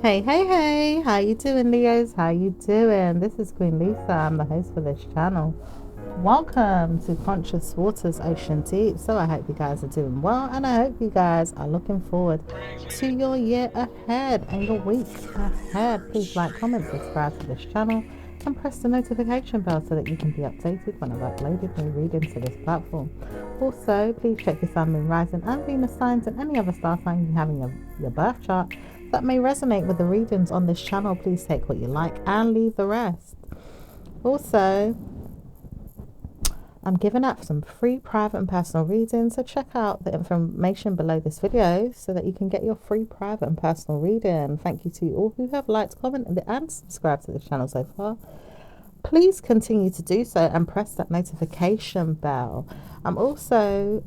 Hey, how you doing, Leos? How you doing? This is Queen Lisa. I'm the host for this channel. Welcome to Conscious Waters Ocean Deep. So I hope you guys are doing well, and I hope you guys are looking forward to your year ahead and your week ahead. Please like, comment, subscribe to this channel, and press the notification bell so that you can be updated when I've uploaded new readings to this platform. Also, please check your Sun, Moon, Rising, and Venus signs and any other star sign you have in your birth chart that may resonate with the readings on this channel. Please take what you like and leave the rest. Also, I'm giving out some free private and personal readings, so check out the information below this video so that you can get your free private and personal reading. Thank you to all who have liked, commented, and subscribed to this channel so far. Please continue to do so and press that notification bell. I'm also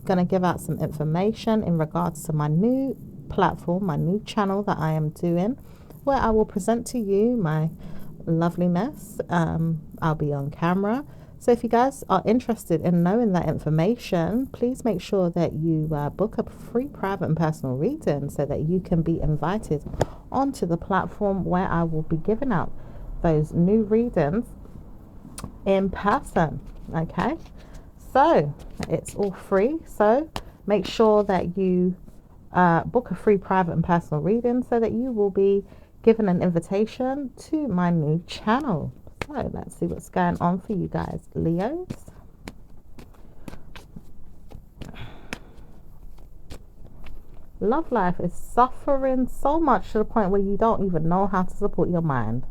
going to give out some information in regards to my new platform, my new channel that I am doing, where I will present to you my loveliness. I'll be on camera. So if you guys are interested in knowing that information, please make sure that you book a free private and personal reading so that you can be invited onto the platform where I will be giving out those new readings in person. Okay, so it's all free, so make sure that you book a free private and personal reading so that you will be given an invitation to my new channel. So let's see what's going on for you guys, Leos. Love life is suffering so much to the point where you don't even know how to support your mind.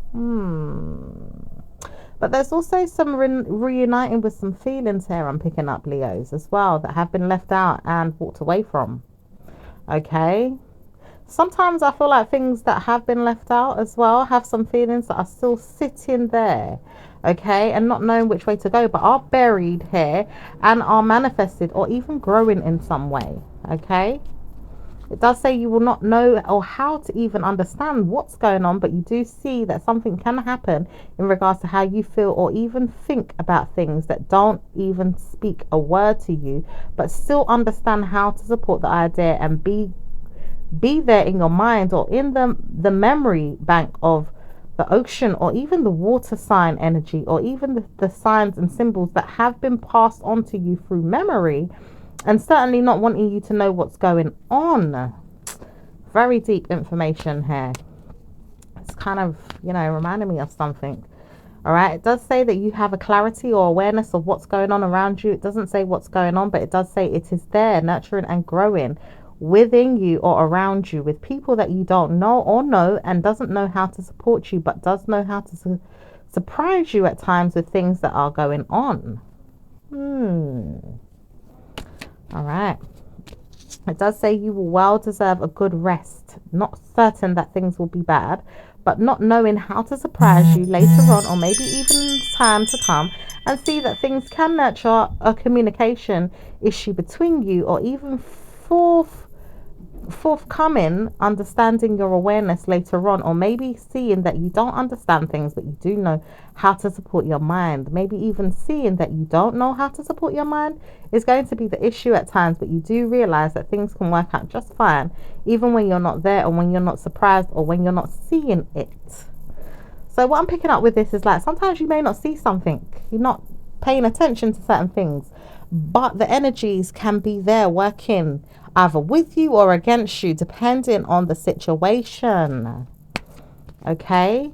But there's also some reuniting with some feelings here I'm picking up, Leos, as well, that have been left out and walked away from. Okay, sometimes I feel like things that have been left out as well have some feelings that are still sitting there, okay, and not knowing which way to go, but are buried here and are manifested or even growing in some way. Okay, it does say you will not know or how to even understand what's going on, but you do see that something can happen in regards to how you feel or even think about things that don't even speak a word to you, but still understand how to support the idea and be there in your mind or in the memory bank of the ocean or even the water sign energy or even the signs and symbols that have been passed on to you through memory, and certainly not wanting you to know what's going on. Very deep information here. It's kind of, reminding me of something. All right, it does say that you have a clarity or awareness of what's going on around you. It doesn't say what's going on, but it does say it is there, nurturing and growing within you or around you with people that you don't know or know, and doesn't know how to support you, but does know how to surprise you at times with things that are going on. All right. It does say you will well deserve a good rest. Not certain that things will be bad, but not knowing how to surprise you later on, or maybe even time to come, and see that things can nurture a communication issue between you, or even forthcoming understanding your awareness later on, or maybe seeing that you don't understand things but you do know how to support your mind. Maybe even seeing that you don't know how to support your mind is going to be the issue at times, but you do realize that things can work out just fine even when you're not there, or when you're not surprised, or when you're not seeing it. So what I'm picking up with this is, like, sometimes you may not see something, you're not paying attention to certain things, but the energies can be there working either with you or against you, depending on the situation. Okay,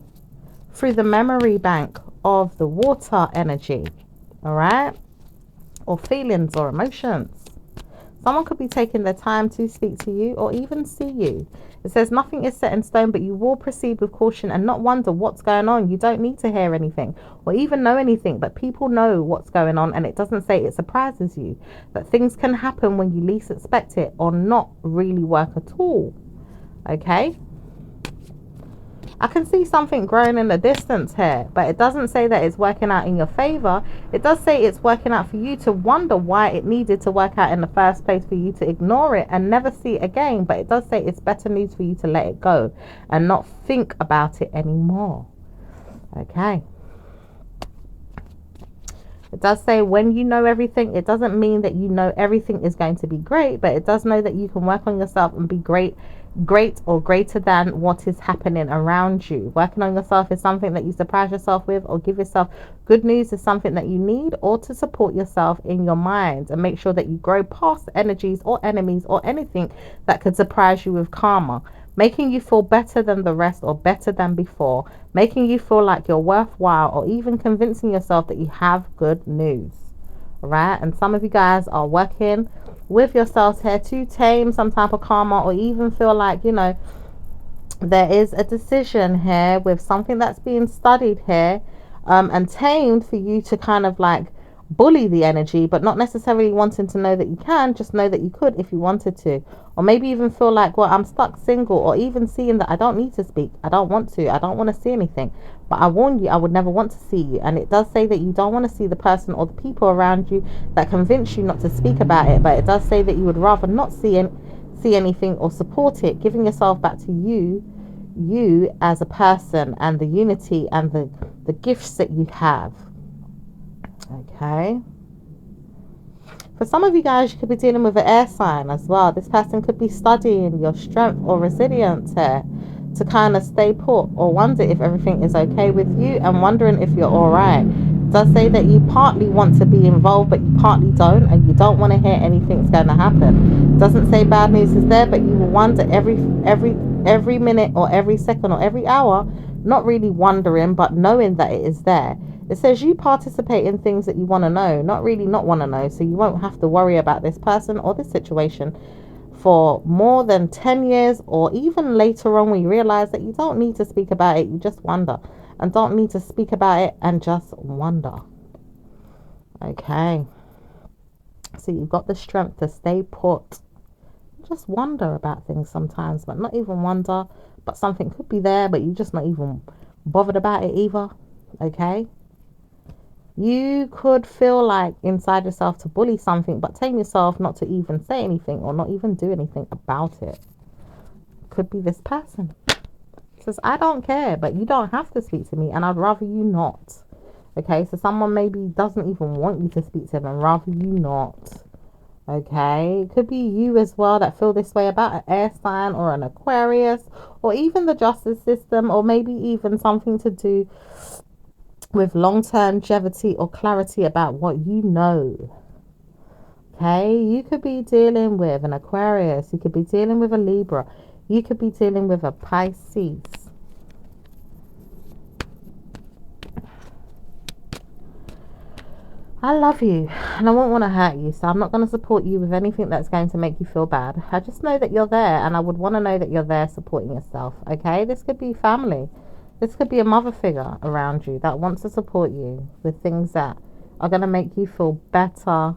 through the memory bank of the water energy. All right, or feelings or emotions. Someone could be taking their time to speak to you or even see you. It says nothing is set in stone, but you will proceed with caution and not wonder what's going on. You don't need to hear anything or even know anything, but people know what's going on, and it doesn't say it surprises you. That things can happen when you least expect it or not really work at all. Okay? I can see something growing in the distance here, but it doesn't say that it's working out in your favor. It does say it's working out for you to wonder why it needed to work out in the first place, for you to ignore it and never see it again. But it does say it's better news for you to let it go and not think about it anymore. Okay. It does say when you know everything, it doesn't mean that you know everything is going to be great, but it does know that you can work on yourself and be great great or greater than what is happening around you. Working on yourself is something that you surprise yourself with or give yourself. Good news is something that you need or to support yourself in your mind, and make sure that you grow past energies or enemies or anything that could surprise you with karma, making you feel better than the rest or better than before, making you feel like you're worthwhile, or even convincing yourself that you have good news. Right? And some of you guys are working with yourselves here to tame some type of karma, or even feel like, you know, there is a decision here with something that's being studied here, and tamed for you to kind of like bully the energy, but not necessarily wanting to know that you can, just know that you could if you wanted to. Or maybe even feel like, well, I'm stuck single, or even seeing that I don't need to speak, I don't want to see anything. But I warn you, I would never want to see you. And it does say that you don't want to see the person or the people around you that convince you not to speak about it, but it does say that you would rather not see anything or support it, giving yourself back to you as a person, and the unity and the gifts that you have. Okay. For some of you guys, you could be dealing with an air sign as well. This person could be studying your strength or resilience here to kind of stay put, or wonder if everything is okay with you, and wondering if you're all right. It does say that you partly want to be involved, but you partly don't, and you don't want to hear anything's going to happen. It doesn't say bad news is there, but you will wonder every minute or every second or every hour, not really wondering, but knowing that it is there. It says you participate in things that you want to know, not really not want to know, so you won't have to worry about this person or this situation for more than 10 years, or even later on when you realize that you don't need to speak about it, you just wonder, and don't need to speak about it and just wonder. Okay, so you've got the strength to stay put, just wonder about things sometimes, but not even wonder, but something could be there, but you're just not even bothered about it either. Okay, you could feel like inside yourself to bully something, but tame yourself not to even say anything or not even do anything about it. Could be this person. It says, I don't care, but you don't have to speak to me, and I'd rather you not. Okay, so someone maybe doesn't even want you to speak to them and rather you not. Okay, it could be you as well that feel this way about an air sign or an Aquarius, or even the justice system, or maybe even something to do with long-term longevity or clarity about what you know. Okay, you could be dealing with an Aquarius, you could be dealing with a Libra, you could be dealing with a Pisces. I love you and I won't want to hurt you, so I'm not going to support you with anything that's going to make you feel bad. I just know that you're there, and I would want to know that you're there supporting yourself. Okay, this could be family. This could be a mother figure around you that wants to support you with things that are going to make you feel better,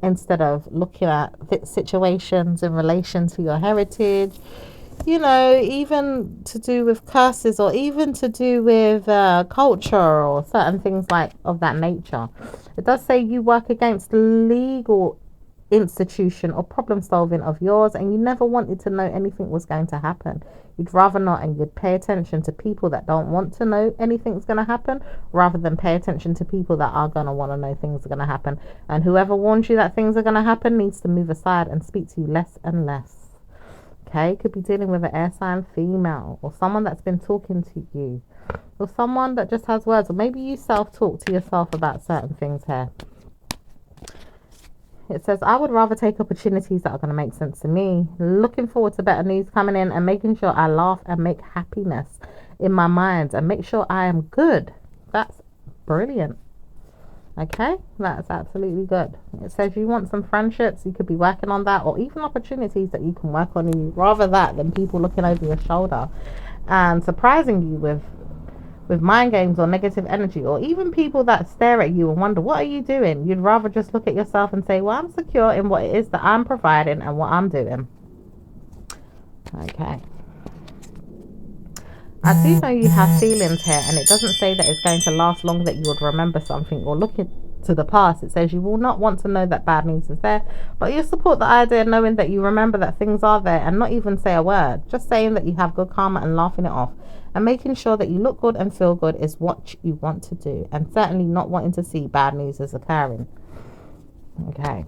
instead of looking at situations in relation to your heritage, you know, even to do with curses, or even to do with culture or certain things like of that nature. It does say you work against legal institution or problem solving of yours, and you never wanted to know anything was going to happen. You'd rather not, and you'd pay attention to people that don't want to know anything's going to happen, rather than pay attention to people that are going to want to know things are going to happen. And whoever warns you that things are going to happen needs to move aside and speak to you less and less. Okay, could be dealing with an air sign female, or someone that's been talking to you, or someone that just has words, or maybe you self-talk to yourself about certain things here. It says, I would rather take opportunities that are going to make sense to me. Looking forward to better news coming in, and making sure I laugh and make happiness in my mind, and make sure I am good. That's brilliant. Okay, that's absolutely good. It says you want some friendships, you could be working on that, or even opportunities that you can work on, and you rather that than people looking over your shoulder and surprising you with mind games or negative energy, or even people that stare at you and wonder, what are you doing? You'd rather just look at yourself and say, well, I'm secure in what it is that I'm providing and what I'm doing. Okay. I do know you have feelings here, and it doesn't say that it's going to last long, that you would remember something or look into the past. It says you will not want to know that bad news is there, but you support the idea knowing that you remember that things are there, and not even say a word. Just saying that you have good karma and laughing it off, and making sure that you look good and feel good is what you want to do, and certainly not wanting to see bad news is occurring. Okay.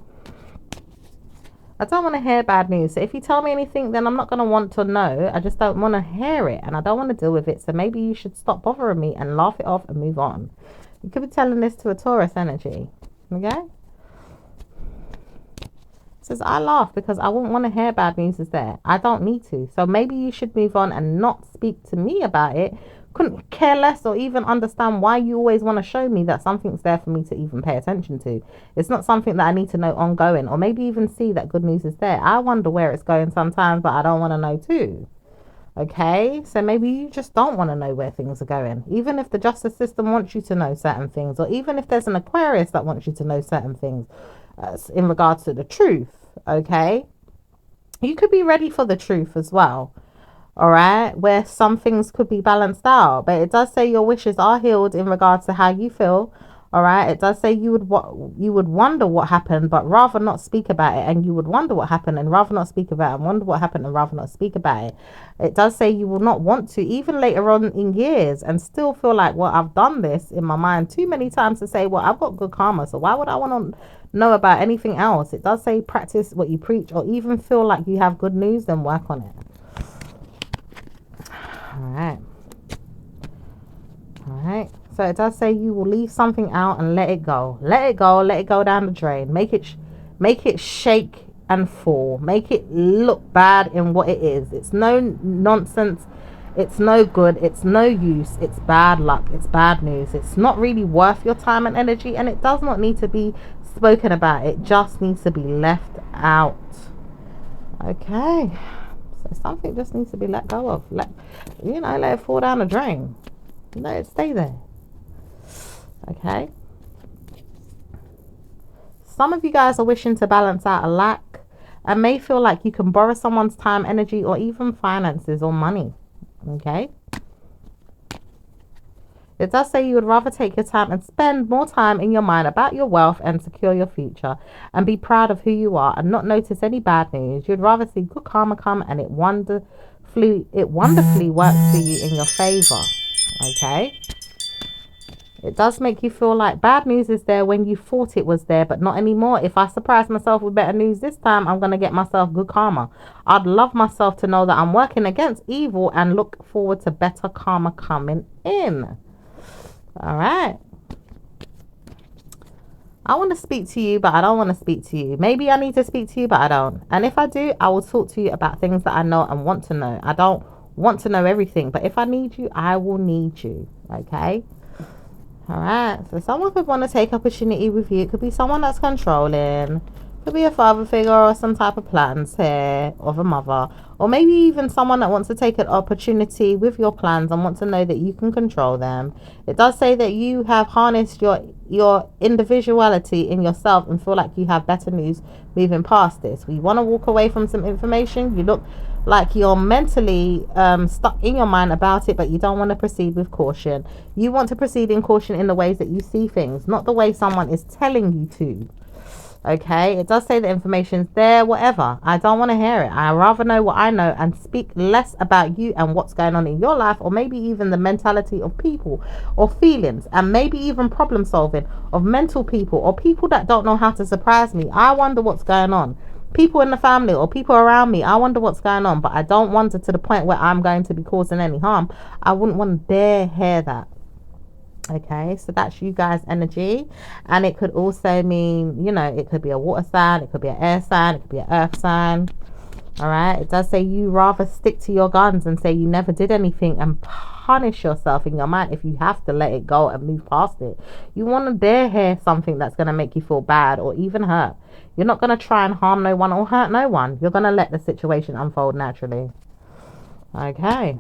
I don't want to hear bad news. So if you tell me anything, then I'm not going to want to know. I just don't want to hear it and I don't want to deal with it. So maybe you should stop bothering me and laugh it off and move on. You could be telling this to a Taurus energy. Okay? It says, I laugh because I wouldn't want to hear bad news is there. I don't need to. So maybe you should move on and not speak to me about it. Couldn't care less or even understand why you always want to show me that something's there for me to even pay attention to. It's not something that I need to know ongoing, or maybe even see that good news is there. I wonder where it's going sometimes, but I don't want to know too. Okay, so maybe you just don't want to know where things are going, even if the justice system wants you to know certain things, or even if there's an Aquarius that wants you to know certain things in regards to the truth. Okay, you could be ready for the truth as well. All right, where some things could be balanced out, but it does say your wishes are healed in regards to how you feel. All right, it does say you would wonder what happened but rather not speak about it, and you would wonder what happened and rather not speak about it, and wonder what happened and rather not speak about it. It does say you will not want to, even later on in years, and still feel like, well, I've done this in my mind too many times to say, well, I've got good karma, so why would I want to know about anything else? It does say practice what you preach, or even feel like you have good news, then work on it. All right, so it does say you will leave something out and let it go, let it go down the drain. Make it shake and fall, make it look bad in what it is. It's no nonsense, it's no good, it's no use, it's bad luck, it's bad news. It's not really worth your time and energy, and it does not need to be spoken about. It just needs to be left out. Okay, so something just needs to be let go of. Let it fall down the drain. Let it stay there. Okay. Some of you guys are wishing to balance out a lack and may feel like you can borrow someone's time, energy, or even finances or money. Okay. It does say you would rather take your time and spend more time in your mind about your wealth and secure your future and be proud of who you are and not notice any bad news. You'd rather see good karma come and it wonderfully works for you in your favor. Okay. It does make you feel like bad news is there when you thought it was there, but not anymore. If I surprise myself with better news this time, I'm going to get myself good karma. I'd love myself to know that I'm working against evil and look forward to better karma coming in. All right. I want to speak to you, but I don't want to speak to you. Maybe I need to speak to you, but I don't. And if I do, I will talk to you about things that I know and want to know. I don't want to know everything, but if I need you, I will need you. Okay. All right, so someone could want to take opportunity with you. It could be someone that's controlling, could be a father figure or some type of plans here of a mother, or maybe even someone that wants to take an opportunity with your plans and want to know that you can control them. It does say that you have harnessed your individuality in yourself and feel like you have better news moving past this. We want to walk away from some information. You look like you're mentally stuck in your mind about it, but you don't want to proceed with caution. You want to proceed in caution in the ways that you see things, not the way someone is telling you to. Okay, it does say the information's there, whatever. I don't want to hear it. I rather know what I know and speak less about you and what's going on in your life, or maybe even the mentality of people or feelings, and maybe even problem solving of mental people or people that don't know how to surprise me. I wonder what's going on. People in the family or people around me, I wonder what's going on, but I don't wonder to the point where I'm going to be causing any harm. I wouldn't want to dare hear that. Okay, so that's you guys' energy, and it could also mean, it could be a water sign, it could be an air sign, it could be an earth sign. All right, it does say you rather stick to your guns and say you never did anything and punish yourself in your mind if you have to let it go and move past it. You want to dare hear something that's going to make you feel bad or even hurt. You're not going to try and harm no one or hurt no one. You're going to let the situation unfold naturally. Okay.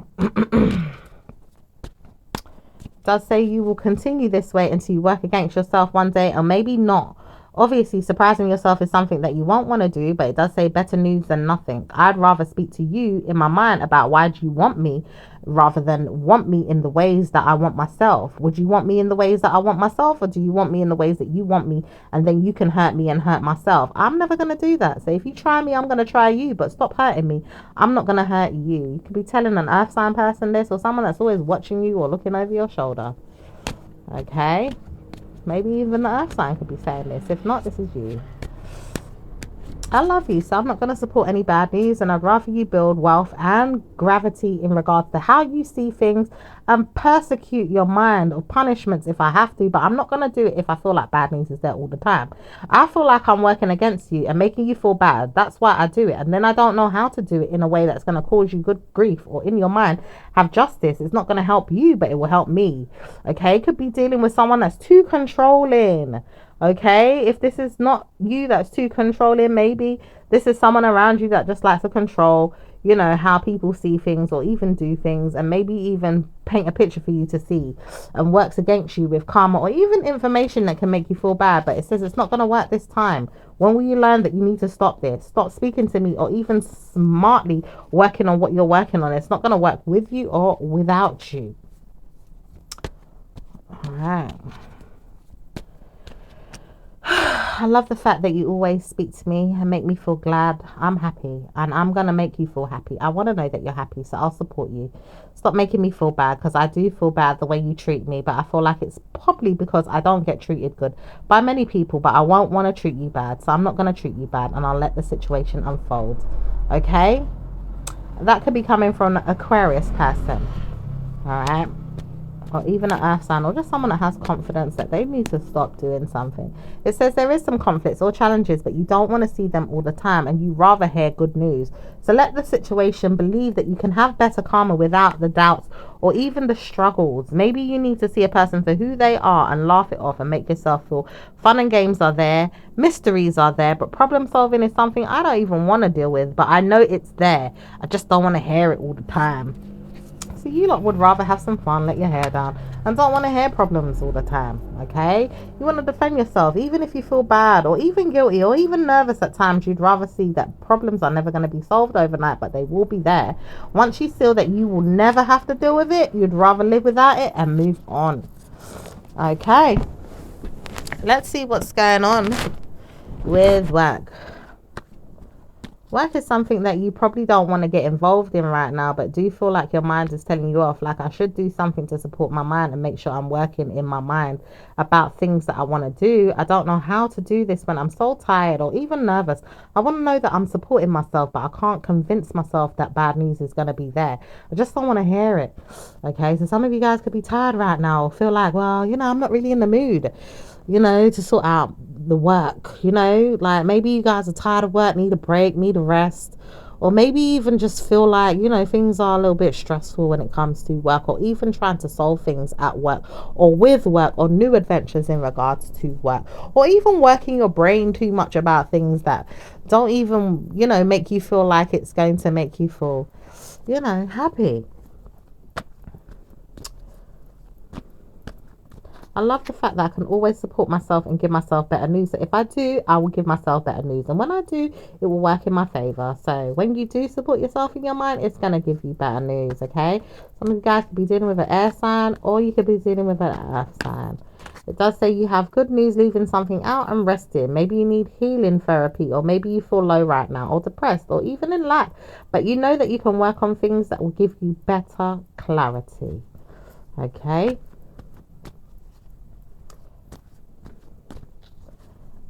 Does say you will continue this way until you work against yourself one day, or maybe not. Obviously, surprising yourself is something that you won't want to do, but it does say better news than nothing. I'd rather speak to you in my mind about why do you want me rather than want me in the ways that I want myself. Would you want me in the ways that I want myself, or do you want me in the ways that you want me, and then you can hurt me and hurt myself? I'm never going to do that. So if you try me, I'm going to try you, but stop hurting me. I'm not going to hurt you. You could be telling an earth sign person this, or someone that's always watching you or looking over your shoulder. Okay, maybe even the earth sign could be saying this. If not, this is you. I love you, so I'm not going to support any bad news, and I'd rather you build wealth and gravity in regards to how you see things and persecute your mind or punishments if I have to, but I'm not going to do it if I feel like bad news is there all the time. I feel like I'm working against you and making you feel bad. That's why I do it, and then I don't know how to do it in a way that's going to cause you good grief or in your mind have justice. It's not going to help you, but it will help me. Okay, could be dealing with someone that's too controlling. Okay, if this is not you that's too controlling, maybe this is someone around you that just likes to control, you know, how people see things or even do things, and maybe even paint a picture for you to see and works against you with karma or even information that can make you feel bad. But it says it's not going to work this time. When will you learn that you need to stop this? Stop speaking to me, or even smartly working on what you're working on. It's not going to work with you or without you. All right. I love the fact that you always speak to me and make me feel glad. I'm happy, and I'm going to make you feel happy. I want to know that you're happy, so I'll support you. Stop making me feel bad, because I do feel bad the way you treat me, but I feel like it's probably because I don't get treated good by many people, but I won't want to treat you bad, so I'm not going to treat you bad, and I'll let the situation unfold. Okay? That could be coming from an Aquarius person. All right? Or even an earth sign, or just someone that has confidence that they need to stop doing something. It says there is some conflicts or challenges, but you don't want to see them all the time, and you rather hear good news. So let the situation believe that you can have better karma without the doubts or even the struggles. Maybe you need to see a person for who they are and laugh it off and make yourself feel fun and games are there, mysteries are there, but problem solving is something I don't even want to deal with, but I know it's there. I just don't want to hear it all the time. So you lot would rather have some fun, let your hair down, and don't want to hear problems all the time. Okay, you want to defend yourself, even if you feel bad or even guilty or even nervous at times. You'd rather see that problems are never going to be solved overnight, but they will be there. Once you feel that you will never have to deal with it, you'd rather live without it and move on. Okay, let's see what's going on with work. Work is something that you probably don't want to get involved in right now, but do feel like your mind is telling you off. Like, I should do something to support my mind and make sure I'm working in my mind about things that I want to do. I don't know how to do this when I'm so tired or even nervous. I want to know that I'm supporting myself, but I can't convince myself that bad news is going to be there. I just don't want to hear it. Okay, so some of you guys could be tired right now or feel like, well, you know, I'm not really in the mood, you know, to sort out the work, you know, like maybe you guys are tired of work, need a break, need a rest, or maybe even just feel like, you know, things are a little bit stressful when it comes to work, or even trying to solve things at work or with work, or new adventures in regards to work, or even working your brain too much about things that don't even, you know, make you feel like it's going to make you feel, you know, happy. I love the fact that I can always support myself and give myself better news. So if I do, I will give myself better news. And when I do, it will work in my favor. So when you do support yourself in your mind, it's going to give you better news, okay? Some of you guys could be dealing with an air sign, or you could be dealing with an earth sign. It does say you have good news, leaving something out and resting. Maybe you need healing therapy, or maybe you feel low right now, or depressed, or even in lack. But you know that you can work on things that will give you better clarity, okay?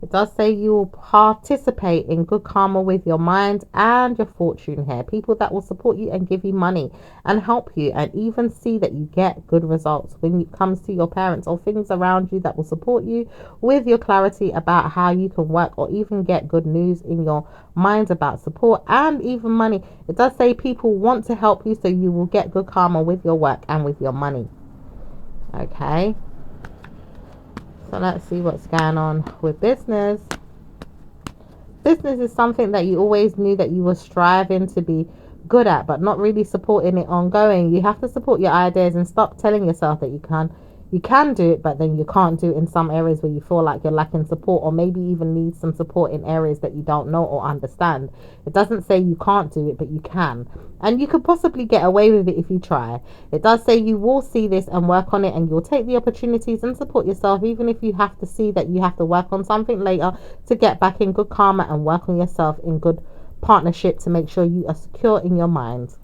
It does say you will participate in good karma with your mind and your fortune here. People that will support you and give you money and help you, and even see that you get good results when it comes to your parents or things around you that will support you with your clarity about how you can work, or even get good news in your mind about support and even money. It does say people want to help you, so you will get good karma with your work and with your money. Okay. So let's see what's going on with business. Business is something that you always knew that you were striving to be good at, but not really supporting it ongoing. You have to support your ideas and stop telling yourself that you can do it, but then you can't do it in some areas where you feel like you're lacking support, or maybe even need some support in areas that you don't know or understand. It doesn't say you can't do it, but you can. And you could possibly get away with it if you try. It does say you will see this and work on it, and you'll take the opportunities and support yourself, even if you have to see that you have to work on something later to get back in good karma and work on yourself in good partnership to make sure you are secure in your mind.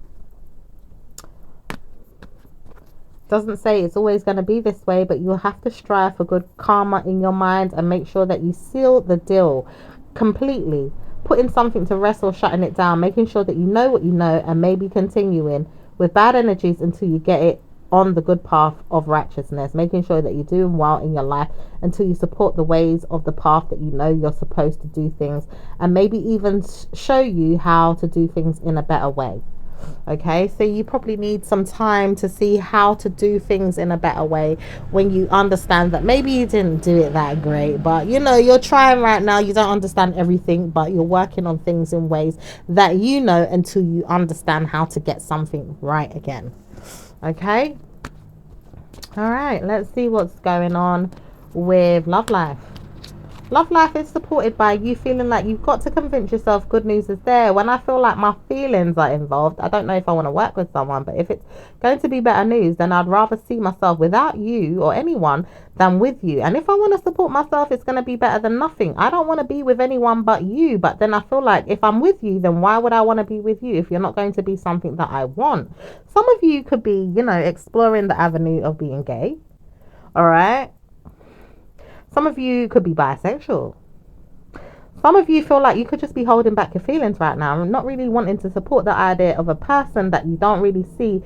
Doesn't say it's always going to be this way, but you'll have to strive for good karma in your mind and make sure that you seal the deal completely putting something to rest or shutting it down, making sure that you know what you know, and maybe continuing with bad energies until you get it on the good path of righteousness, making sure that you're doing well in your life until you support the ways of the path that you know you're supposed to do things, and maybe even show you how to do things in a better way. Okay, so you probably need some time to see how to do things in a better way when you understand that maybe you didn't do it that great, but you know, you're trying right now. You don't understand everything, but you're working on things in ways that you know until you understand how to get something right again. Okay, all right, let's see what's going on with love life. Love life is supported by you feeling like you've got to convince yourself good news is there. When I feel like my feelings are involved, I don't know if I want to work with someone, but if it's going to be better news, then I'd rather see myself without you or anyone than with you. And if I want to support myself, it's going to be better than nothing. I don't want to be with anyone but you, but then I feel like if I'm with you, then why would I want to be with you if you're not going to be something that I want? Some of you could be, you know, exploring the avenue of being gay. All right. Some of you could be bisexual. Some of you feel like you could just be holding back your feelings right now and not really wanting to support the idea of a person that you don't really see,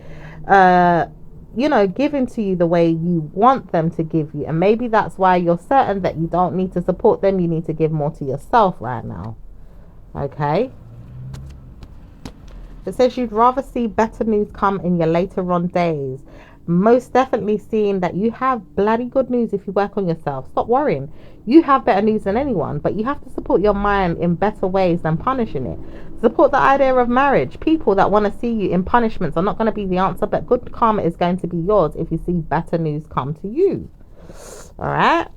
you know, giving to you the way you want them to give you. And maybe that's why you're certain that you don't need to support them. You need to give more to yourself right now. Okay. It says you'd rather see better news come in your later on days. Most definitely seeing that you have bloody good news if you work on yourself. Stop worrying. You have better news than anyone, but you have to support your mind in better ways than punishing it. Support the idea of marriage. People that want to see you in punishments are not going to be the answer, but good karma is going to be yours if you see better news come to you. All right.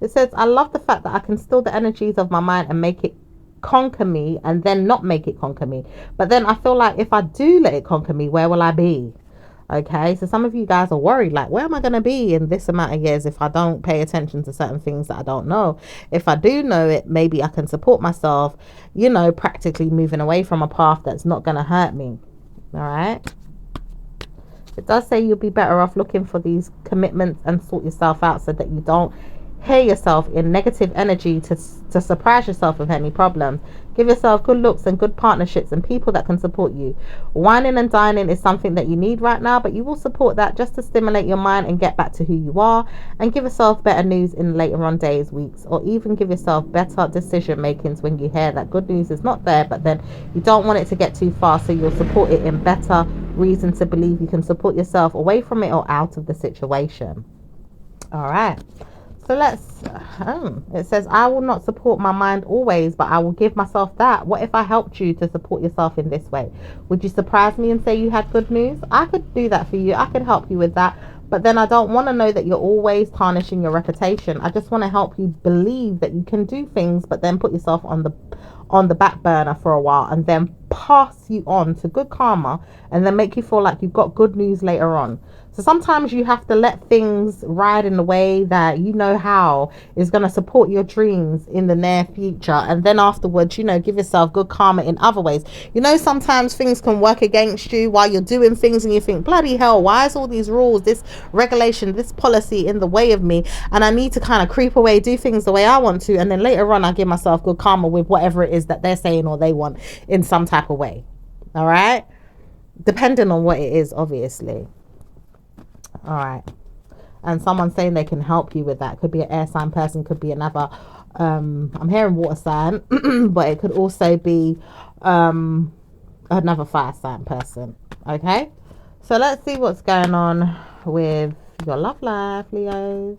It says, I love the fact that I can still the energies of my mind and make it conquer me, and then not make it conquer me. But then I feel like if I do let it conquer me, where will I be? Okay, so some of you guys are worried, like, where am I going to be in this amount of years if I don't pay attention to certain things that I don't know? If I do know it, maybe I can support myself, you know, practically moving away from a path that's not going to hurt me. All right. It does say you'll be better off looking for these commitments and sort yourself out so that you don't hear yourself in negative energy to surprise yourself with any problems. Give yourself good looks and good partnerships and people that can support you. Whining and dining is something that you need right now, but you will support that just to stimulate your mind and get back to who you are, and give yourself better news in later on days, weeks, or even give yourself better decision makings when you hear that good news is not there, but then you don't want it to get too far, so you'll support it in better reason to believe you can support yourself away from it or out of the situation. All right. So it says, I will not support my mind always, but I will give myself that. What if I helped you to support yourself in this way? Would you surprise me and say you had good news? I could do that for you. I could help you with that. But then I don't want to know that you're always tarnishing your reputation. I just want to help you believe that you can do things, but then put yourself on the back burner for a while and then pass you on to good karma and then make you feel like you've got good news later on. So sometimes you have to let things ride in the way that you know how is going to support your dreams in the near future. And then afterwards, you know, give yourself good karma in other ways. You know, sometimes things can work against you while you're doing things and you think, bloody hell, why is all these rules, this regulation, this policy in the way of me? And I need to kind of creep away, do things the way I want to. And then later on, I give myself good karma with whatever it is that they're saying or they want in some type of way. All right. Depending on what it is, obviously. All right. And someone saying they can help you with that. Could be an air sign person, could be another I'm hearing water sign, but it could also be another fire sign person. Okay, so let's see what's going on with your love life, Leos.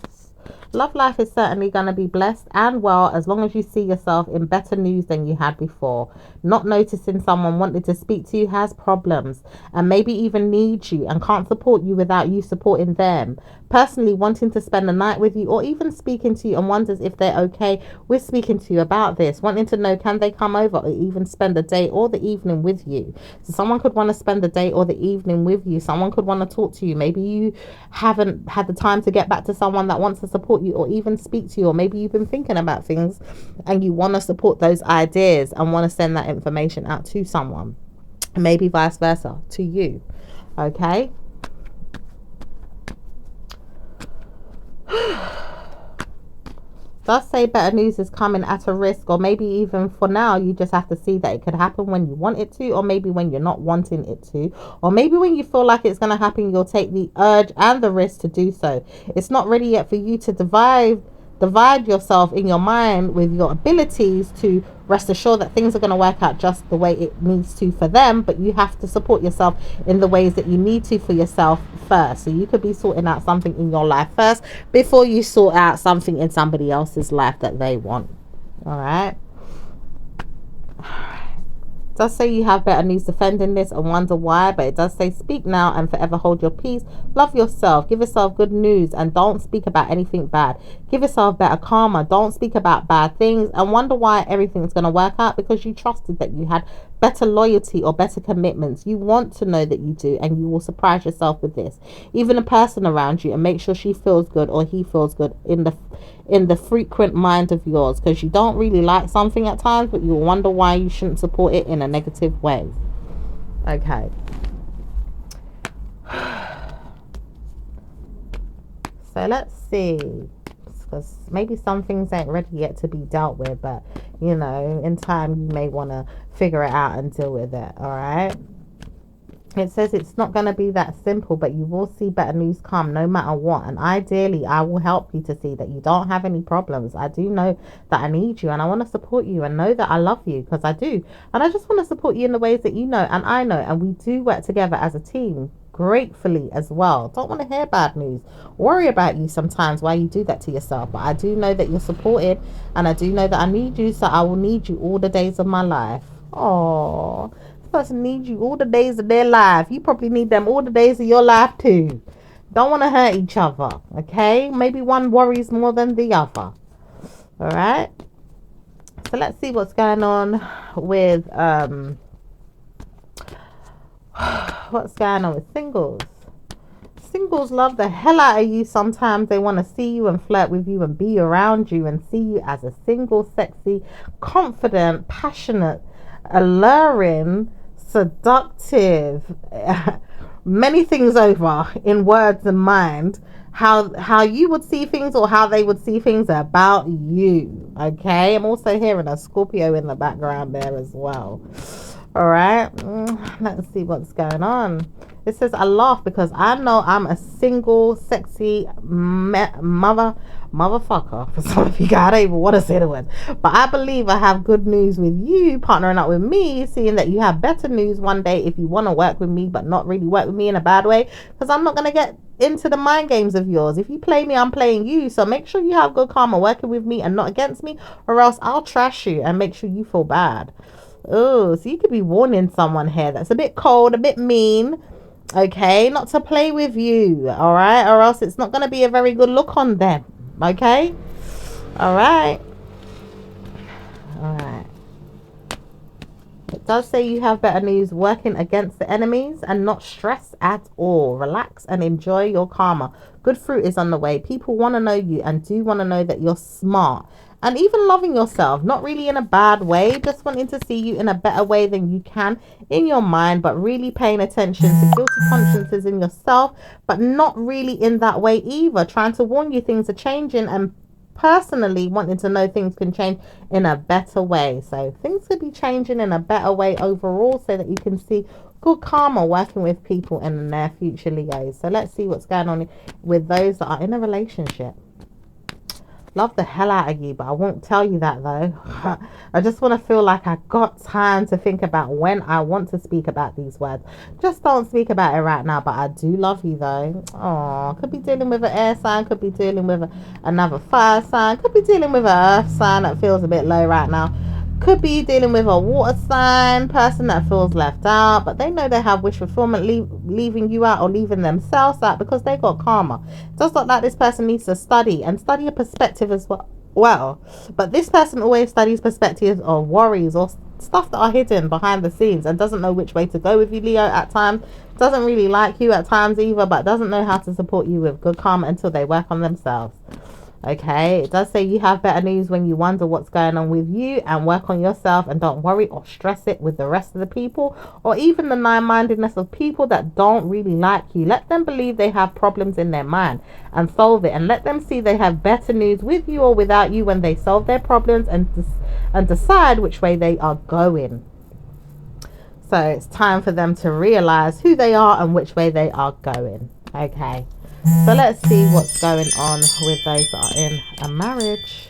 Love life is certainly going to be blessed and well as long as you see yourself in better news than you had before. Not noticing someone wanting to speak to you has problems and maybe even needs you and can't support you without you supporting them. Personally wanting to spend the night with you or even speaking to you and wonders if they're okay with speaking to you about this. Wanting to know can they come over or even spend the day or the evening with you. So someone could want to spend the day or the evening with you. Someone could want to talk to you. Maybe you haven't had the time to get back to someone that wants to support you or even speak to you, or maybe you've been thinking about things and you want to support those ideas and want to send that information out to someone, maybe vice versa to you. Okay, Does say better news is coming at a risk, or maybe even for now you just have to see that it could happen when you want it to, or maybe when you're not wanting it to, or maybe when you feel like it's going to happen you'll take the urge and the risk to do so. It's not ready yet for you to divide yourself in your mind with your abilities to rest assured that things are going to work out just the way it needs to for them, but you have to support yourself in the ways that you need to for yourself first. So you could be sorting out something in your life first before you sort out something in somebody else's life that they want. All right. Does say you have better news defending this and wonder why, but it does say speak now and forever hold your peace. Love yourself, give yourself good news, and don't speak about anything bad. Give yourself better karma, don't speak about bad things and wonder why everything's going to work out, because you trusted that you had better loyalty or better commitments. You want to know that you do, and you will surprise yourself with this. Even a person around you, and make sure she feels good or he feels good in the frequent mind of yours, because you don't really like something at times, but you'll wonder why you shouldn't support it in a negative way. Okay. So let's see, because maybe some things ain't ready yet to be dealt with, but you know, in time you may want to figure it out and deal with it. All right. It says it's not going to be that simple, but you will see better news come no matter what. And ideally, I will help you to see that you don't have any problems. I do know that I need you, and I want to support you, and know that I love you, because I do. And I just want to support you in the ways that you know and I know. And we do work together as a team gratefully as well. Don't want to hear bad news. Worry about you sometimes why you do that to yourself. But I do know that you're supported, and I do know that I need you, so I will need you all the days of my life. Oh, person needs you all the days of their life. You probably need them all the days of your life too. Don't want to hurt each other, okay? Maybe one worries more than the other. All right. So let's see what's going on with what's going on with singles. Singles love the hell out of you. Sometimes they want to see you and flirt with you and be around you and see you as a single, sexy, confident, passionate, alluring, seductive, many things over in words and mind, how you would see things or how they would see things about you. Okay, I'm also hearing a Scorpio in the background there as well. All right, let's see what's going on. It says, I laugh because I know I'm a single, sexy motherfucker. For some of you guys, I don't even want to say the word. But I believe I have good news with you, partnering up with me, seeing that you have better news one day if you want to work with me, but not really work with me in a bad way. Because I'm not going to get into the mind games of yours. If you play me, I'm playing you. So make sure you have good karma working with me and not against me, or else I'll trash you and make sure you feel bad. Oh, so you could be warning someone here that's a bit cold, a bit mean. Okay, not to play with you, all right, or else it's not going to be a very good look on them. Okay, all right. It does say you have better news working against the enemies and not stress at all. Relax and enjoy your karma. Good fruit is on the way. People want to know you and do want to know that you're smart. And even loving yourself, not really in a bad way, just wanting to see you in a better way than you can in your mind, but really paying attention to guilty consciences in yourself, but not really in that way either. Trying to warn you things are changing, and personally wanting to know things can change in a better way. So things could be changing in a better way overall, so that you can see good karma working with people in the near future, Leos. So let's see what's going on with those that are in a relationship. Love the hell out of you, but I won't tell you that though. I just want to feel like I got time to think about when I want to speak about these words. Just don't speak about it right now, but I do love you though. Oh, could be dealing with an air sign, could be dealing with another fire sign, could be dealing with an earth sign that feels a bit low right now. Could be dealing with a water sign person that feels left out, but they know they have wish fulfillment, leaving you out or leaving themselves out because they got karma. It does look like this person needs to study a perspective as well. But this person always studies perspectives or worries or stuff that are hidden behind the scenes and doesn't know which way to go with you, Leo, at times. Doesn't really like you at times either, but doesn't know how to support you with good karma until they work on themselves. Okay, it does say you have better news when you wonder what's going on with you and work on yourself, and don't worry or stress it with the rest of the people, or even the nine-mindedness of people that don't really like you. Let them believe they have problems in their mind and solve it, and let them see they have better news with you or without you when they solve their problems and decide which way they are going. So it's time for them to realize who they are and which way they are going. Okay. So let's see what's going on with those that are in a marriage.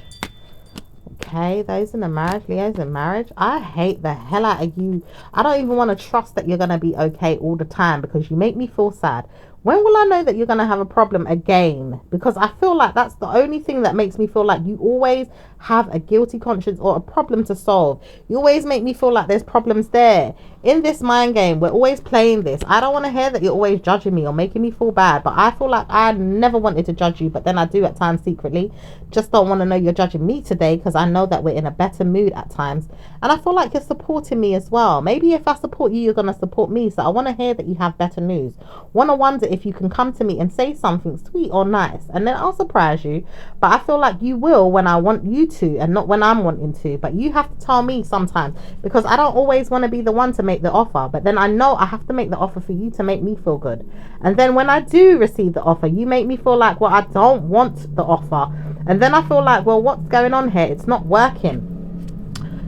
Okay, those in a marriage, Leo's in marriage. I hate the hell out of you. I don't even want to trust that you're going to be okay all the time, because you make me feel sad. When will I know that you're going to have a problem again? Because I feel like that's the only thing that makes me feel like you always have a guilty conscience or a problem to solve. You always make me feel like there's problems there. In this mind game, we're always playing this. I don't want to hear that you're always judging me or making me feel bad, but I feel like I never wanted to judge you, but then I do at times secretly. Just don't want to know you're judging me today, because I know that we're in a better mood at times, and I feel like you're supporting me as well. Maybe if I support you, you're going to support me. So I want to hear that you have better news. Want to wonder if you can come to me and say something sweet or nice, and then I'll surprise you. But I feel like you will when I want you to, and not when I'm wanting to. But you have to tell me sometimes, because I don't always want to be the one to make the offer, but then I know I have to make the offer for you to make me feel good. And then when I do receive the offer, you make me feel like, well, I don't want the offer, and then I feel like, well, what's going on here? It's not working.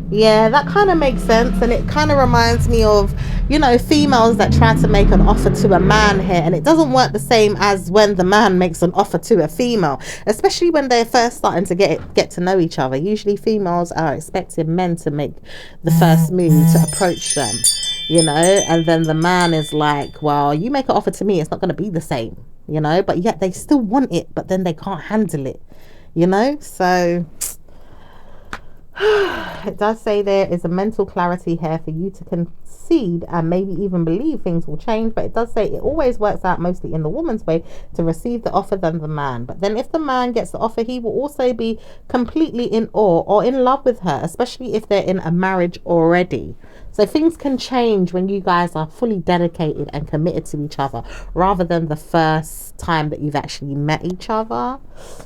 Yeah, that kind of makes sense, and it kind of reminds me of, you know, females that try to make an offer to a man here, and it doesn't work the same as when the man makes an offer to a female, especially when they're first starting to get to know each other. Usually females are expecting men to make the first move to approach them, you know, and then the man is like, well, you make an offer to me, it's not going to be the same, you know, but yet they still want it, but then they can't handle it, you know. So it does say there is a mental clarity here for you to concede and maybe even believe things will change, but it does say it always works out mostly in the woman's way to receive the offer than the man. But then if the man gets the offer, he will also be completely in awe or in love with her, especially if they're in a marriage already. So things can change when you guys are fully dedicated and committed to each other, rather than the first time that you've actually met each other.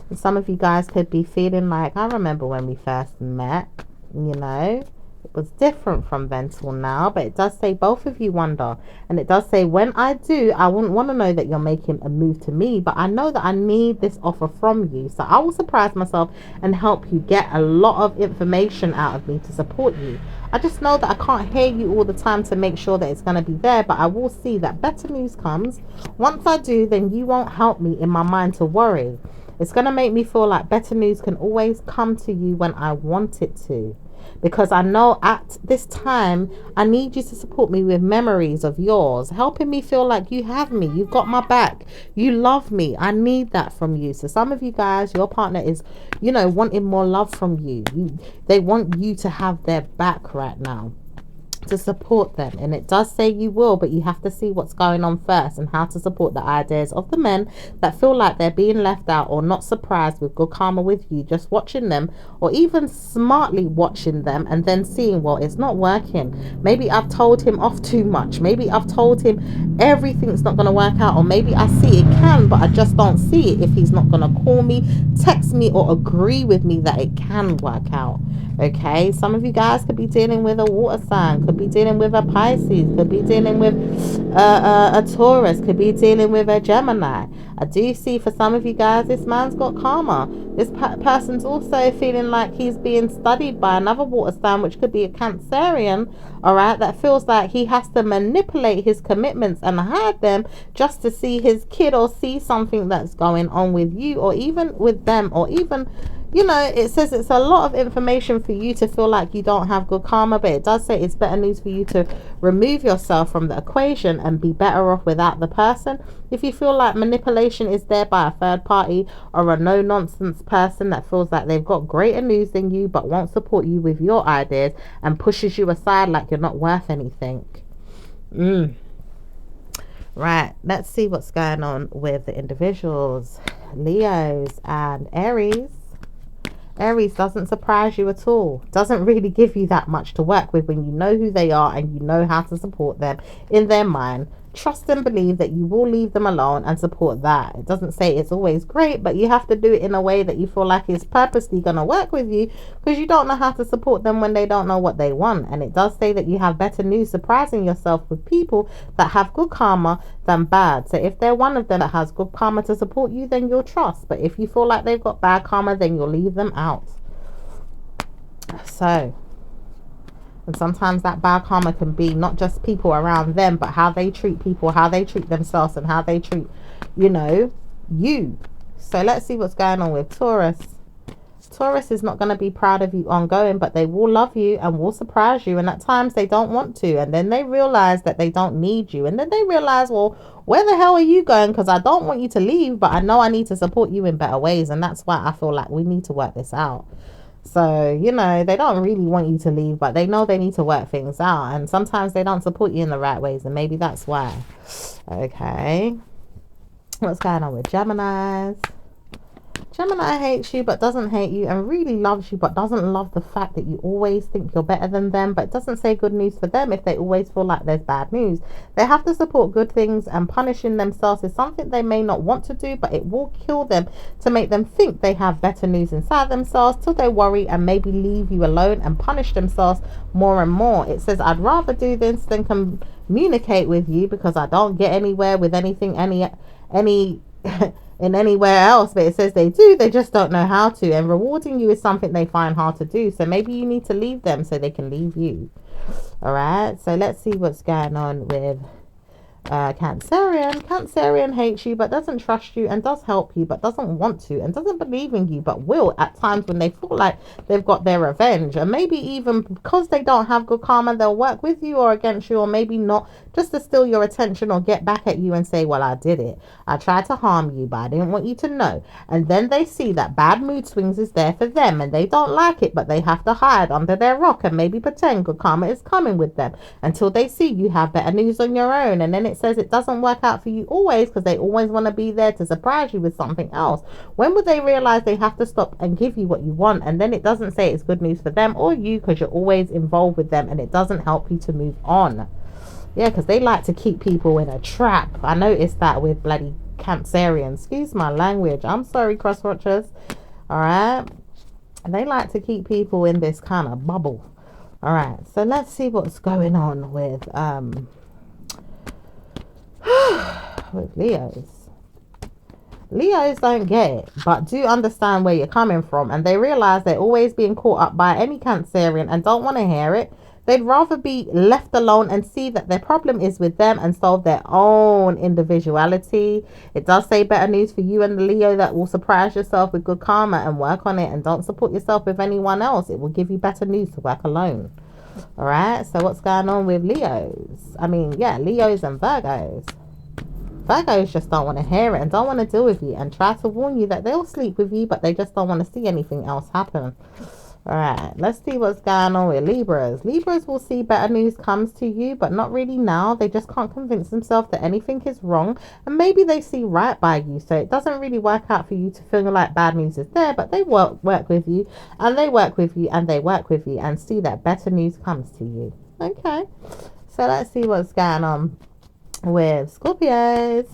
And some of you guys could be feeling like, I remember when we first met, you know, it was different from then till now. But it does say both of you wonder, and it does say when I do, I wouldn't want to know that you're making a move to me, but I know that I need this offer from you, so I will surprise myself and help you get a lot of information out of me to support you. I just know that I can't hear you all the time to make sure that it's going to be there, but I will see that better news comes. Once I do, then you won't help me in my mind to worry. It's going to make me feel like better news can always come to you when I want it to. Because I know at this time, I need you to support me with memories of yours, helping me feel like you have me, you've got my back, you love me. I need that from you. So some of you guys, your partner is, you know, wanting more love from you. They want you to have their back right now, to support them. And it does say you will, but you have to see what's going on first and how to support the ideas of the men that feel like they're being left out or not surprised with good karma with you. Just watching them, or even smartly watching them and then seeing, well, it's not working. Maybe I've told him off too much. Maybe I've told him everything's not going to work out, or maybe I see it can, but I just don't see it if he's not going to call me, text me, or agree with me that it can work out. Okay, some of you guys could be dealing with a water sign, could be dealing with a Pisces, could be dealing with a Taurus, could be dealing with a Gemini. I do see for some of you guys, this man's got karma. This person's also feeling like he's being studied by another water sign, which could be a Cancerian, all right, that feels like he has to manipulate his commitments and hide them just to see his kid or see something that's going on with you or even with them, or even, you know, it says it's a lot of information for you to feel like you don't have good karma, but it does say it's better news for you to remove yourself from the equation and be better off without the person. If you feel like manipulation is there by a third party or a no-nonsense person that feels like they've got greater news than you but won't support you with your ideas and pushes you aside like you're not worth anything. Right, let's see what's going on with the individuals, Leos and Aries. Aries doesn't surprise you at all. Doesn't really give you that much to work with when you know who they are and you know how to support them in their mind. trust and believe that you will leave them alone and support that. It doesn't say it's always great, but you have to do it in a way that you feel like is purposely going to work with you, because you don't know how to support them when they don't know what they want. And it does say that you have better news, surprising yourself with people that have good karma than bad. So if they're one of them that has good karma to support you, then you'll trust. But if you feel like they've got bad karma, then you'll leave them out. So, and sometimes that bad karma can be not just people around them, but how they treat people, how they treat themselves, and how they treat, you. So let's see what's going on with Taurus. Taurus is not going to be proud of you ongoing, but they will love you and will surprise you. And at times they don't want to. And then they realize that they don't need you. And then they realize, well, where the hell are you going? Because I don't want you to leave, but I know I need to support you in better ways. And that's why I feel like we need to work this out. So, they don't really want you to leave, but they know they need to work things out. And sometimes they don't support you in the right ways, and maybe that's why. Okay. What's going on with Geminis? Gemini hates you but doesn't hate you, and really loves you but doesn't love the fact that you always think you're better than them. But it doesn't say good news for them if they always feel like there's bad news. They have to support good things, and punishing themselves is something they may not want to do, but it will kill them to make them think they have better news inside themselves, till they worry and maybe leave you alone and punish themselves more and more. It says, I'd rather do this than communicate with you, because I don't get anywhere with anything in anywhere else. But it says they do, they just don't know how to, and rewarding you is something they find hard to do. So maybe you need to leave them so they can leave you. All right, so let's see what's going on with Cancerian hates you but doesn't trust you, and does help you but doesn't want to, and doesn't believe in you but will at times when they feel like they've got their revenge. And maybe even because they don't have good karma, they'll work with you or against you, or maybe not, just to steal your attention or get back at you and say, well, I did it, I tried to harm you but I didn't want you to know. And then they see that bad mood swings is there for them, and they don't like it, but they have to hide under their rock and maybe pretend good karma is coming with them until they see you have better news on your own. And then it says it doesn't work out for you always, because they always want to be there to surprise you with something else. When would they realize they have to stop and give you what you want? And then it doesn't say it's good news for them or you, because you're always involved with them, and it doesn't help you to move on. Yeah, because they like to keep people in a trap. I noticed that with bloody Cancerian. Excuse my language, I'm sorry, cross watchers. All right, and they like to keep people in this kind of bubble. All right, so let's see what's going on with with Leos. Leos don't get it, but do understand where you're coming from, and they realize they're always being caught up by any Cancerian and don't want to hear it. They'd rather be left alone and see that their problem is with them and solve their own individuality. It does say better news for you and the Leo that will surprise yourself with good karma, and work on it, and don't support yourself with anyone else. It will give you better news to work alone. All right, so what's going on with Leos? Leos and Virgos. Virgos just don't want to hear it and don't want to deal with you, and try to warn you that they'll sleep with you, but they just don't want to see anything else happen. All right, let's see what's going on with Libras. Libras will see better news comes to you, but not really now. They just can't convince themselves that anything is wrong, and maybe they see right by you. So it doesn't really work out for you to feel like bad news is there, but they work with you, and they work with you, and they work with you, and see that better news comes to you. Okay, so let's see what's going on with Scorpios.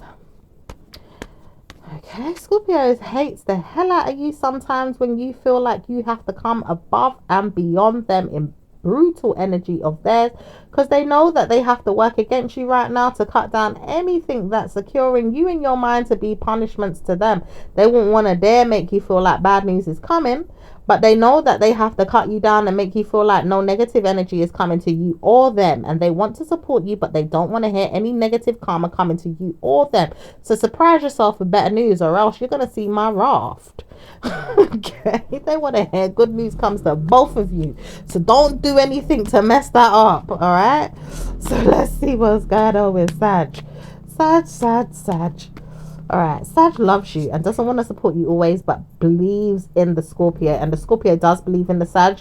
Okay, Scorpios hates the hell out of you sometimes when you feel like you have to come above and beyond them in brutal energy of theirs, because they know that they have to work against you right now to cut down anything that's securing you in your mind to be punishments to them. They won't want to dare make you feel like bad news is coming, but they know that they have to cut you down and make you feel like no negative energy is coming to you or them. And they want to support you, but they don't want to hear any negative karma coming to you or them. So surprise yourself with better news, or else you're going to see my raft. Okay, they want to hear good news comes to both of you. So don't do anything to mess that up. All right, so let's see what's going on with Sag. All right, Sag loves you and doesn't want to support you always, but believes in the Scorpio, and the Scorpio does believe in the Sag.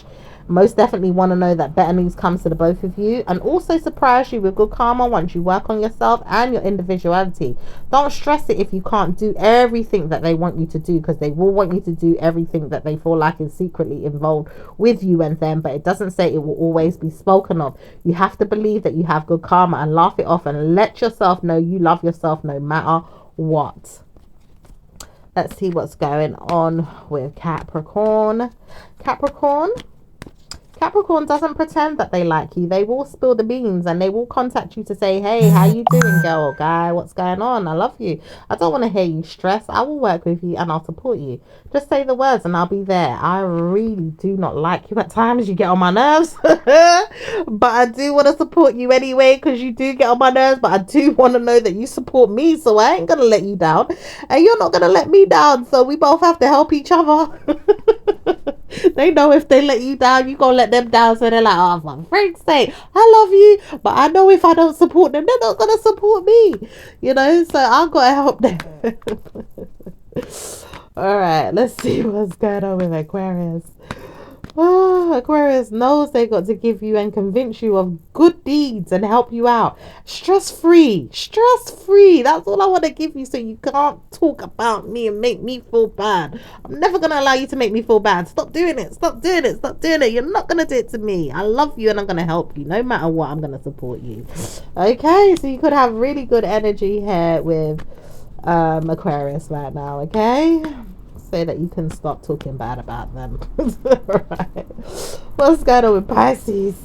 Most definitely want to know that better news comes to the both of you, and also surprise you with good karma once you work on yourself and your individuality. Don't stress it if you can't do everything that they want you to do, because they will want you to do everything that they feel like is secretly involved with you and them, but it doesn't say it will always be spoken of. You have to believe that you have good karma and laugh it off and let yourself know you love yourself no matter what. Let's see what's going on with Capricorn. Capricorn doesn't pretend that they like you. They will spill the beans and they will contact you to say, hey, how you doing, girl or guy? What's going on? I love you. I don't want to hear you stress. I will work with you and I'll support you. Just say the words and I'll be there. I really do not like you at times. You get on my nerves. But I do want to support you anyway, because you do get on my nerves. But I do want to know that you support me. So I ain't going to let you down. And you're not going to let me down. So we both have to help each other. They know if they let you down, you gonna let them down. So they're like, oh, for frick's sake, I love you, but I know if I don't support them, they're not gonna support me. You know, so I've got to help them. All right, let's see what's going on with Aquarius. Oh, Aquarius knows they got to give you and convince you of good deeds and help you out. Stress free. That's all I want to give you, so you can't talk about me and make me feel bad. I'm never going to allow you to make me feel bad. Stop doing it. You're not going to do it to me. I love you and I'm going to help you. No matter what, I'm going to support you. Okay, so you could have really good energy here with Aquarius right now, okay? Say that you can stop talking bad about them. Alright. What's going on with Pisces?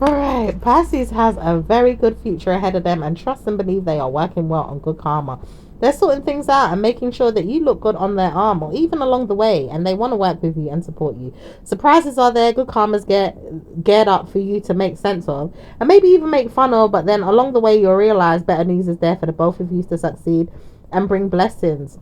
Alright, Pisces has a very good future ahead of them, and trust and believe they are working well on good karma. They're sorting things out and making sure that you look good on their arm or even along the way, and they want to work with you and support you. Surprises are there, good karmas geared up for you to make sense of and maybe even make fun of, but then along the way you'll realize better news is there for the both of you to succeed and bring blessings.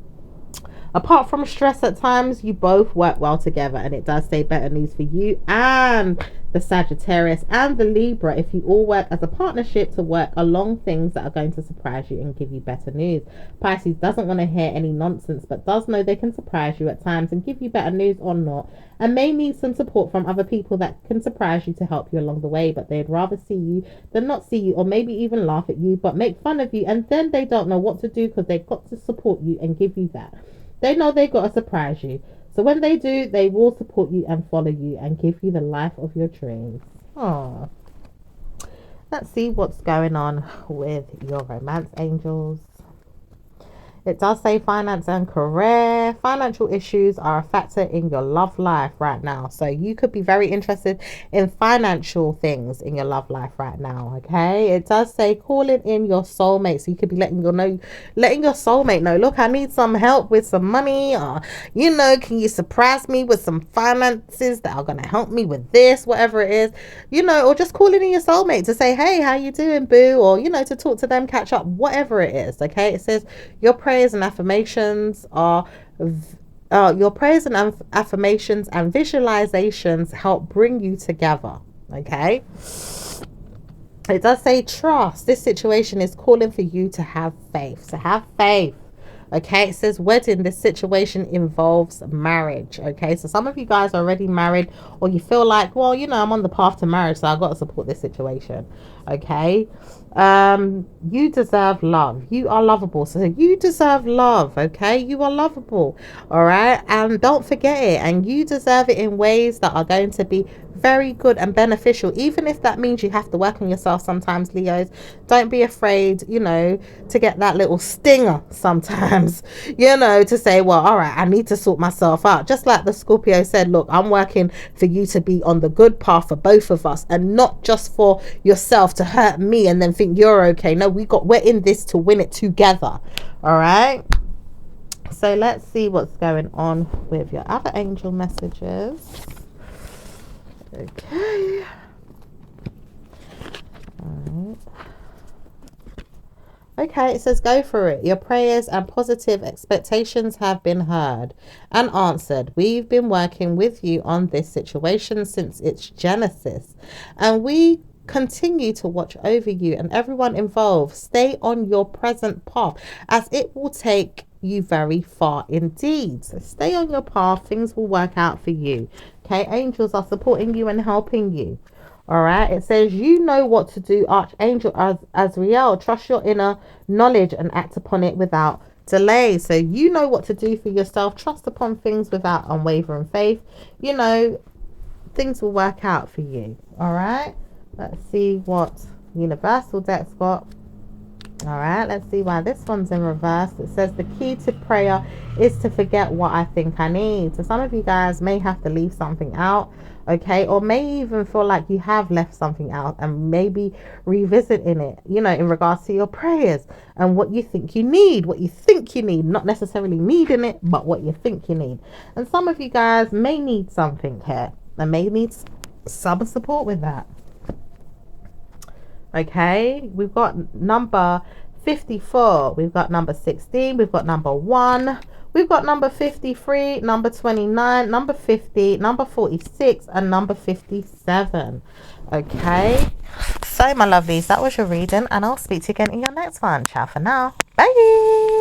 Apart from stress at times, you both work well together, and it does say better news for you and the Sagittarius and the Libra if you all work as a partnership to work along things that are going to surprise you and give you better news. Pisces doesn't want to hear any nonsense, but does know they can surprise you at times and give you better news or not, and may need some support from other people that can surprise you to help you along the way, but they'd rather see you than not see you, or maybe even laugh at you but make fun of you, and then they don't know what to do because they've got to support you and give you that. They know they've got to surprise you. So when they do, they will support you and follow you and give you the life of your dreams. Oh, let's see what's going on with your romance angels. It does say finance and career. Financial issues are a factor in your love life right now. So you could be very interested in financial things in your love life right now. Okay. It does say calling in your soulmate. So you could be letting your soulmate know, look, I need some help with some money, or, you know, can you surprise me with some finances that are going to help me with this, whatever it is, you know, or just calling in your soulmate to say, hey, how you doing, boo? Or, you know, to talk to them, catch up, whatever it is. Okay. It says your prayers and affirmations and visualizations help bring you together. Okay, it does say trust. This situation is calling for you to have faith. So have faith. Okay, it says wedding. This situation involves marriage. Okay, so some of you guys are already married, or you feel like, well, you know, I'm on the path to marriage, so I've got to support this situation. Okay, you deserve love. You are lovable, so you deserve love. Okay, you are lovable. All right, and don't forget it, and you deserve it in ways that are going to be very good and beneficial, even if that means you have to work on yourself sometimes, Leos. Don't be afraid, you know, to get that little stinger sometimes, you know, to say, well, all right, I need to sort myself out. Just like the Scorpio said, look, I'm working for you to be on the good path for both of us, and not just for yourself to hurt me and then think you're okay. No, we're in this to win it together. All right, so let's see what's going on with your other angel messages. Okay. All right. Okay, it says go for it. Your prayers and positive expectations have been heard and answered. We've been working with you on this situation since its genesis, and we continue to watch over you and everyone involved. Stay on your present path, as it will take you very far indeed. So stay on your path. Things will work out for you. Okay, angels are supporting you and helping you. All right, it says you know what to do, Archangel Azrael. Trust your inner knowledge and act upon it without delay. So you know what to do for yourself. Trust upon things without unwavering faith. You know, things will work out for you. All right, let's see what universal deck's got. All right, let's see why this one's in reverse. It says the key to prayer is to forget what I think I need. So some of you guys may have to leave something out, okay, or may even feel like you have left something out and maybe revisiting it, you know, in regards to your prayers and what you think you need, not necessarily needing it, but what you think you need. And some of you guys may need something here and may need some support with that. Okay, we've got number 54, we've got number 16, we've got number 1, we've got number 53, number 29, number 50, number 46, and number 57. Okay, so my lovelies, that was your reading, and I'll speak to you again in your next one. Ciao for now. Bye.